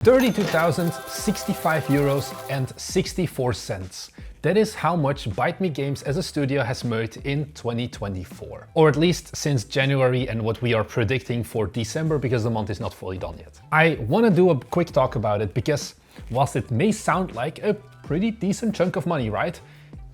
32,065 euros and 64 cents. That is how much Aetherna Games as a studio has made in 2024. Or at least since January and what we are predicting for December, because the month is not fully done yet. I want to do a quick talk about it because whilst it may sound like a pretty decent chunk of money, right?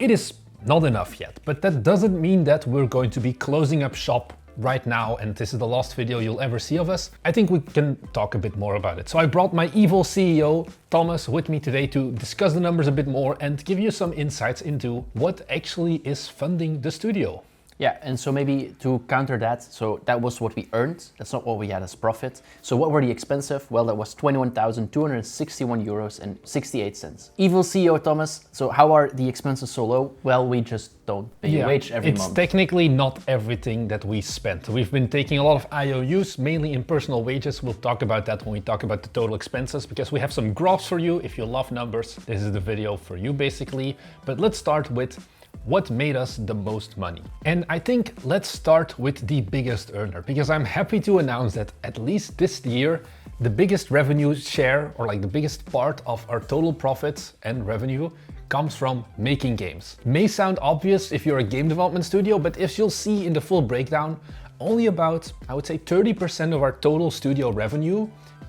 It is not enough yet, but that doesn't mean that we're going to be closing up shop right now and this is the last video you'll ever see of us. I think we can talk a bit more about it. So I brought my evil CEO, Thomas, with me today to discuss the numbers a bit more and give you some insights into what actually is funding the studio. Yeah, and so maybe to counter that, so that was what we earned, that's not what we had as profit. So what were the expenses? Well, that was 21,261 euros and 68 cents. Evil CEO Thomas, so how are the expenses so low? Well, we just don't pay a wage every month. It's technically not everything that we spent. We've been taking a lot of IOUs, mainly in personal wages. We'll talk about that when we talk about the total expenses, because we have some graphs for you. If you love numbers, this is the video for you basically. But let's start with what made us the most money. And I think let's start with the biggest earner, because I'm happy to announce that at least this year, the biggest revenue share, or like the biggest part of our total profits and revenue, comes from making games. May sound obvious if you're a game development studio, but as you'll see in the full breakdown, only about, I would say 30% of our total studio revenue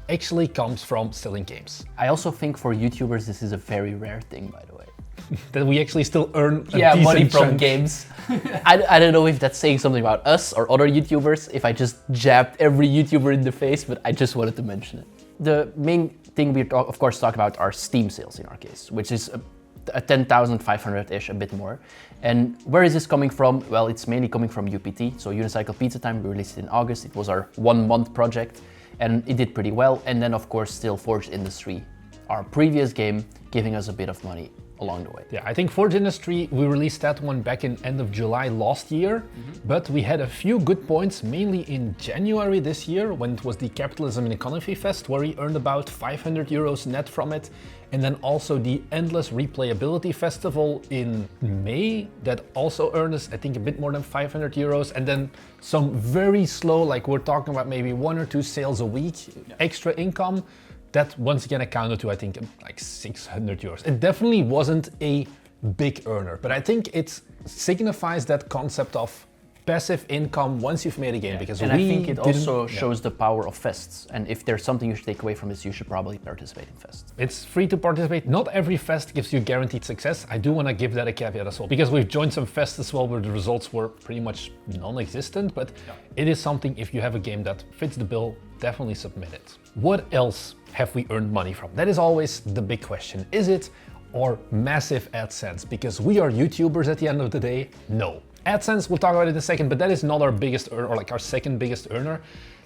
actually comes from selling games. I also think for YouTubers, this is a very rare thing, by the way. That we actually still earn a money from chunk. games. I don't know if that's saying something about us or other YouTubers, if I just jabbed every YouTuber in the face, but I just wanted to mention it. The main thing we of course talk about are Steam sales in our case, which is a 10,500-ish, a bit more. And where is this coming from? Well, it's mainly coming from UPT, so Unicycle Pizza Time. We released it in August. It was our 1-month project and it did pretty well. And then of course still Forged Industry, our previous game, giving us a bit of money along the way. Yeah, I think Forge Industry, we released that one back in end of July last year, but we had a few good points, mainly in January this year, when it was the Capitalism and Economy Fest, where we earned about 500 euros net from it. And then also the Endless Replayability Festival in May, that also earned us, I think, a bit more than 500 euros. And then some very slow, like we're talking about maybe 1 or 2 sales a week, extra income. That once again accounted to, I think, like 600 euros. It definitely wasn't a big earner, but I think it signifies that concept of passive income once you've made a game, because I think it also shows the power of fests. And if there's something you should take away from this, you should probably participate in fests. It's free to participate. Not every fest gives you guaranteed success. I do want to give that a caveat as well, because we've joined some fests as well where the results were pretty much non-existent, but it is something, if you have a game that fits the bill, definitely submit it. What else have we earned money from? That is always the big question. Is it our massive AdSense? Because we are YouTubers at the end of the day? No. AdSense, we'll talk about it in a second, but that is not our biggest earner, or like our second biggest earner.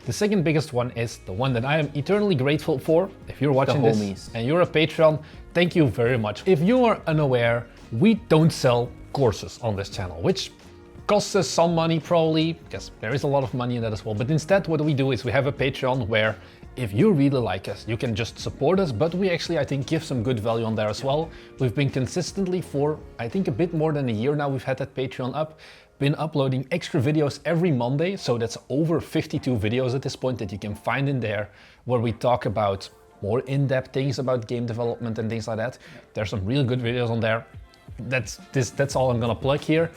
The second biggest one is the one that I am eternally grateful for. If you're watching this and you're a Patreon, thank you very much. If you are unaware, we don't sell courses on this channel, which costs us some money probably, because there is a lot of money in that as well. But instead, what we do is we have a Patreon where if you really like us, you can just support us, but we actually, I think, give some good value on there as well. We've been consistently for, I think, a bit more than a year now, we've had that Patreon up, been uploading extra videos every Monday. So that's over 52 videos at this point that you can find in there, where we talk about more in-depth things about game development and things like that. There's some really good videos on there. That's all I'm gonna plug here.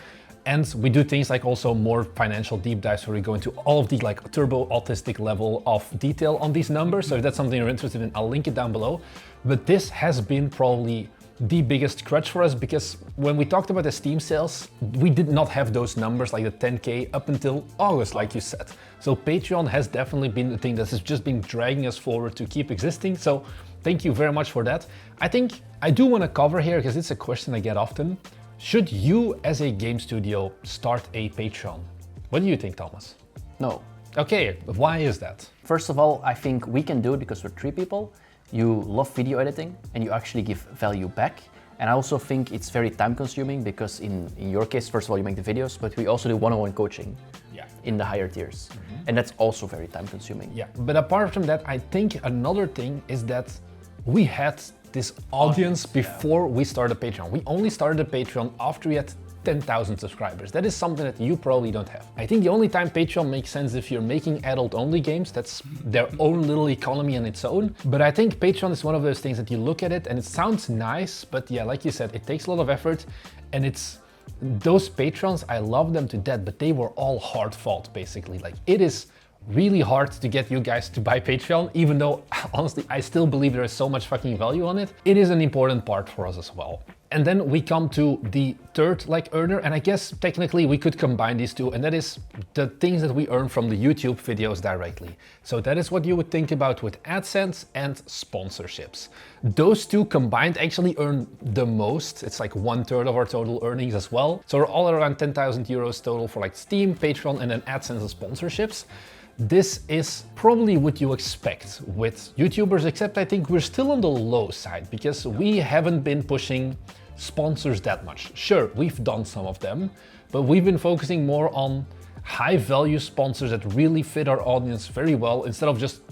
And we do things like also more financial deep dives where we go into all of the like turbo autistic level of detail on these numbers. So if that's something you're interested in, I'll link it down below. But this has been probably the biggest crutch for us, because when we talked about the Steam sales, we did not have those numbers like the 10K up until August, like you said. So Patreon has definitely been the thing that has just been dragging us forward to keep existing. So thank you very much for that. I think I do want to cover here, because it's a question I get often. Should you, as a game studio, start a Patreon? What do you think, Thomas? No. Okay, why is that? First of all, I think we can do it because we're 3 people. You love video editing and you actually give value back. And I also think it's very time consuming, because in your case, first of all, you make the videos, but we also do one-on-one coaching in the higher tiers. And that's also very time consuming. Yeah, but apart from that, I think another thing is that we had this audience before we started Patreon. We only started a Patreon after we had 10,000 subscribers. That is something that you probably don't have. I think the only time Patreon makes sense if you're making adult-only games. That's their own little economy on its own. But I think Patreon is one of those things that you look at it and it sounds nice, but yeah, like you said, it takes a lot of effort, and it's those patrons, I love them to death, but they were all hard fought basically. Like, it is really hard to get you guys to buy Patreon, even though honestly I still believe there is so much fucking value on it. It is an important part for us as well. And then we come to the third earner, and I guess technically we could combine these two, and that is the things that we earn from the YouTube videos directly. So that is what you would think about with AdSense and sponsorships. Those two combined actually earn the most. It's like 1/3 of our total earnings as well. So we're all around 10,000 euros total for like Steam, Patreon, and then AdSense and sponsorships. This is probably what you expect with YouTubers, except I think we're still on the low side because we haven't been pushing sponsors that much. Sure, we've done some of them, but we've been focusing more on high value sponsors that really fit our audience very well instead of just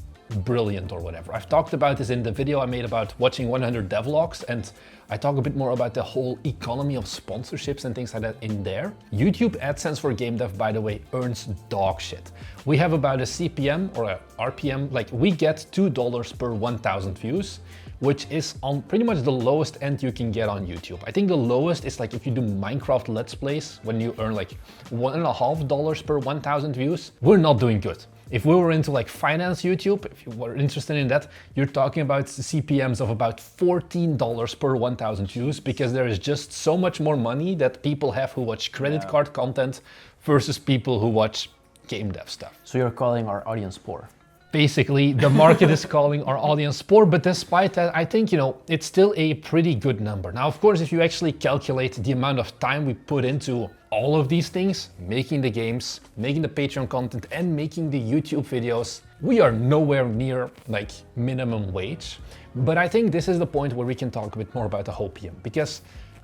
brilliant or whatever. I've talked about this in the video I made about watching 100 devlogs, and I talk a bit more about the whole economy of sponsorships and things like that in there. YouTube AdSense for game dev, by the way, earns dog shit. We have about a CPM or a RPM, like we get $2 per 1,000 views, which is on pretty much the lowest end you can get on YouTube. I think the lowest is like if you do Minecraft Let's Plays, when you earn like $1.50 per 1,000 views. We're not doing good. If we were into like finance YouTube, if you were interested in that, you're talking about CPMs of about $14 per 1,000 views, because there is just so much more money that people have who watch credit card content versus people who watch game dev stuff. So you're calling our audience poor? Basically, the market is calling our audience poor, but despite that, I think, it's still a pretty good number. Now, of course, if you actually calculate the amount of time we put into all of these things, making the games, making the Patreon content, and making the YouTube videos, we are nowhere near like minimum wage. But I think this is the point where we can talk a bit more about the hopium, because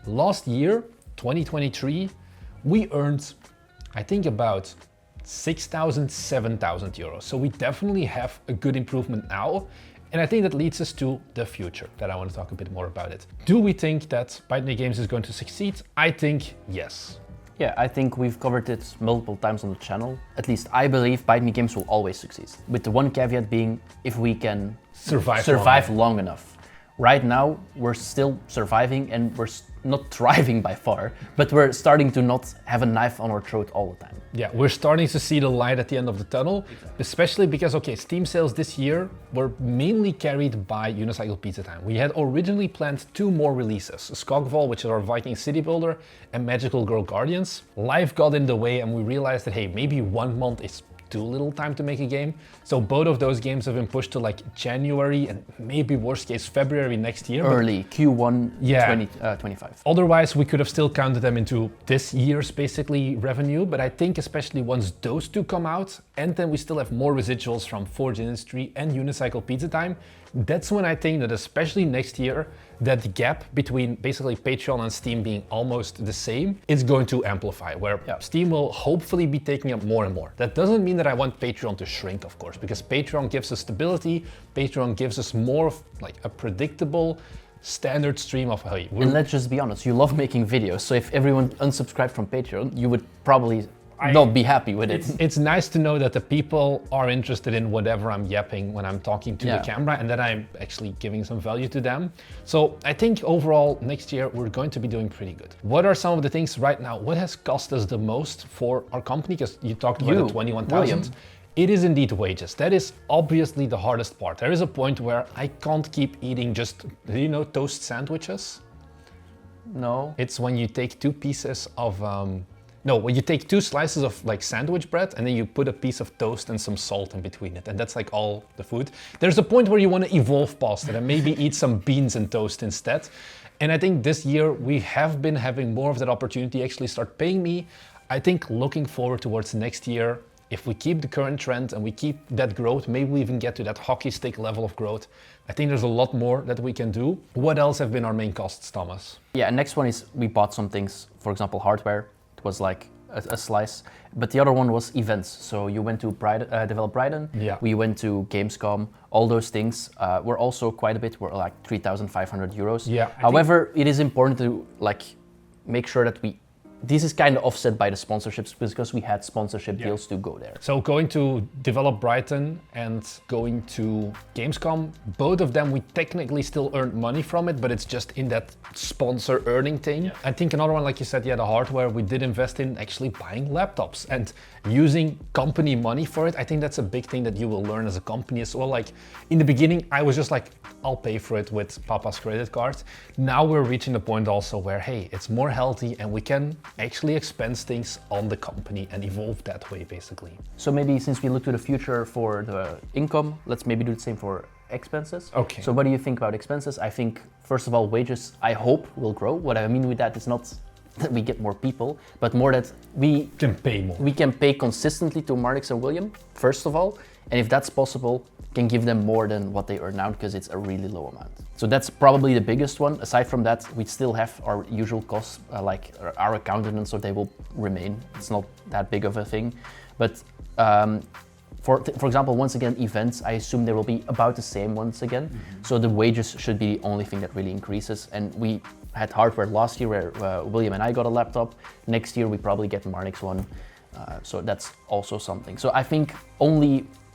last year, 2023, we earned, I think, about 6,000, 7,000 euros. So we definitely have a good improvement now. And I think that leads us to the future, that I want to talk a bit more about it. Do we think that Aetherna Games is going to succeed? I think yes. Yeah, I think we've covered it multiple times on the channel. At least I believe Aetherna Games will always succeed. With the one caveat being if we can survive long enough. Right now, we're still surviving and we're not thriving by far, but we're starting to not have a knife on our throat all the time. Yeah, we're starting to see the light at the end of the tunnel, especially because, okay, Steam sales this year were mainly carried by Unicycle Pizza Time. We had originally planned 2 more releases, Skogval, which is our Viking city builder, and Magical Girl Guardians. Life got in the way and we realized that, hey, maybe 1 month is too little time to make a game. So both of those games have been pushed to like January and maybe worst case February next year. Early Q1 2025. Otherwise, we could have still counted them into this year's basically revenue. But I think especially once those two come out, and then we still have more residuals from Forge Industry and Unicycle Pizza Time, that's when I think that especially next year, that gap between basically Patreon and Steam being almost the same is going to amplify, where Steam will hopefully be taking up more and more. That doesn't mean that I want Patreon to shrink, of course, because Patreon gives us stability, Patreon gives us more of like a predictable standard stream of, hey, and let's just be honest, you love making videos, so if everyone unsubscribed from Patreon, you would probably not be happy with it. It's nice to know that the people are interested in whatever I'm yapping when I'm talking to the camera, and that I'm actually giving some value to them. So I think overall next year we're going to be doing pretty good. What are some of the things right now? What has cost us the most for our company? Because you talked about the 21,000. It is indeed wages. That is obviously the hardest part. There is a point where I can't keep eating just, toast sandwiches? No. It's when you take 2 pieces of when you take 2 slices of like sandwich bread and then you put a piece of toast and some salt in between it, and that's like all the food. There's a point where you want to evolve past that and maybe eat some beans and toast instead. And I think this year we have been having more of that opportunity actually start paying me. I think looking forward towards next year, if we keep the current trend and we keep that growth, maybe we even get to that hockey stick level of growth. I think there's a lot more that we can do. What else have been our main costs, Thomas? Yeah, and next one is we bought some things, for example, hardware. It was like a slice, but the other one was events. So you went to Develop Brighton, we went to Gamescom, all those things were also quite a bit, were like 3,500 euros. Yeah. However, it is important to like make sure that we this is kind of offset by the sponsorships because we had sponsorship deals to go there. So going to Develop Brighton and going to Gamescom, both of them we technically still earned money from it, but it's just in that sponsor earning thing. Yeah. I think another one, like you said, the hardware we did invest in actually buying laptops and using company money for it. I think that's a big thing that you will learn as a company as well. Like in the beginning, I was just like, I'll pay for it with Papa's credit card. Now we're reaching the point also where, hey, it's more healthy and we can actually expense things on the company and evolve that way, basically. So maybe since we look to the future for the income, let's maybe do the same for expenses. Okay. So what do you think about expenses? I think, first of all, wages, I hope, will grow. What I mean with that is not that we get more people, but more that we can pay more. We can pay consistently to Marnix and William, first of all, and if that's possible, can give them more than what they earn now because it's a really low amount. So that's probably the biggest one. Aside from that, we still have our usual costs, like our accountant, so they will remain. It's not that big of a thing. But for example, once again, events, I assume they will be about the same once again. Mm-hmm. So the wages should be the only thing that really increases. And we had hardware last year where William and I got a laptop. Next year, we probably get Marnix one. So that's also something. So I think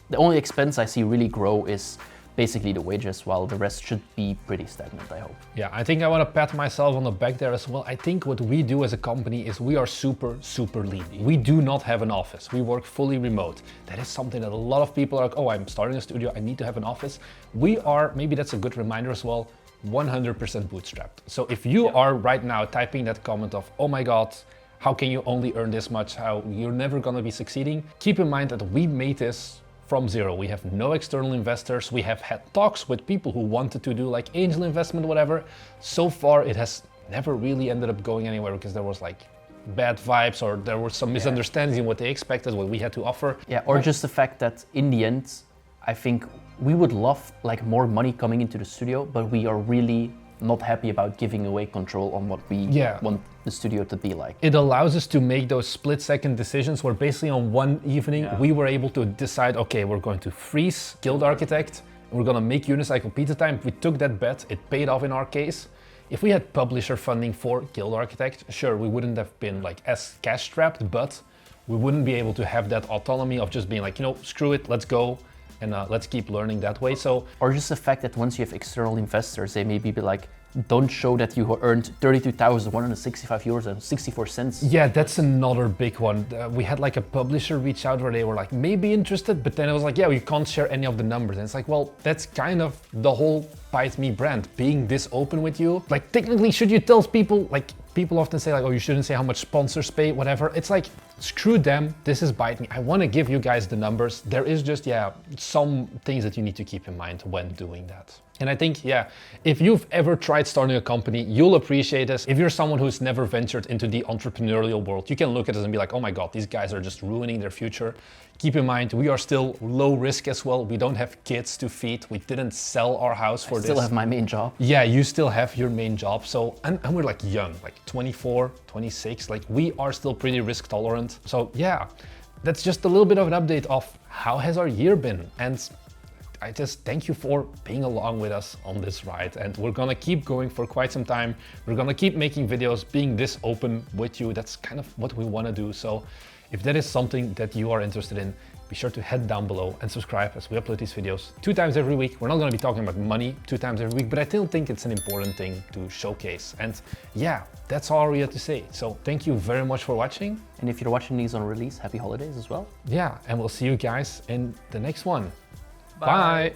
the only expense I see really grow is basically the wages, while the rest should be pretty stagnant, I hope. Yeah, I think I want to pat myself on the back there as well. I think what we do as a company is we are super, super lean. We do not have an office. We work fully remote. That is something that a lot of people are like, oh, I'm starting a studio, I need to have an office. We are, maybe that's a good reminder as well, 100% bootstrapped. So if you are right now typing that comment of, oh my God, how can you only earn this much? How you're never gonna be succeeding? Keep in mind that we made this from zero. We have no external investors. We have had talks with people who wanted to do like angel investment, whatever. So far, it has never really ended up going anywhere because there was like bad vibes or there were some misunderstandings in what they expected, what we had to offer. Yeah, or just the fact that in the end, I think we would love like more money coming into the studio, but we are really not happy about giving away control on what we want the studio to be like. It allows us to make those split-second decisions where basically on one evening we were able to decide, okay, we're going to freeze Guild Architect, we're going to make Unicycle Pizza Time. We took that bet, it paid off in our case. If we had publisher funding for Guild Architect, sure, we wouldn't have been like as cash-strapped, but we wouldn't be able to have that autonomy of just being like, you know, screw it, let's go. And let's keep learning that way. So, or just the fact that once you have external investors, they maybe be like, don't show that you earned 32,165 euros and 64 cents. Yeah, that's another big one. We had like a publisher reach out where they were like maybe interested, but then it was like, yeah, we can't share any of the numbers. And it's like, well, that's kind of the whole Bite Me brand, being this open with you. Like technically, should you tell people, like people often say like, oh, you shouldn't say how much sponsors pay, whatever. It's like, screw them, this is Bite Me. I want to give you guys the numbers. There is just, some things that you need to keep in mind when doing that. And I think, if you've ever tried starting a company, you'll appreciate this. If you're someone who's never ventured into the entrepreneurial world, you can look at this and be like, oh my God, these guys are just ruining their future. Keep in mind, we are still low risk as well. We don't have kids to feed. We didn't sell our house for this. I still have my main job. Yeah, you still have your main job. So, and we're like young, like 24, 26, like we are still pretty risk tolerant. So yeah, that's just a little bit of an update of how has our year been. And I just thank you for being along with us on this ride, and we're gonna keep going for quite some time. We're gonna keep making videos, being this open with you. That's kind of what we wanna do. So if that is something that you are interested in, be sure to head down below and subscribe as we upload these videos 2 times every week. We're not gonna be talking about money 2 times every week, but I still think it's an important thing to showcase. And yeah, that's all we have to say. So thank you very much for watching. And if you're watching these on release, happy holidays as well. Yeah, and we'll see you guys in the next one. Bye.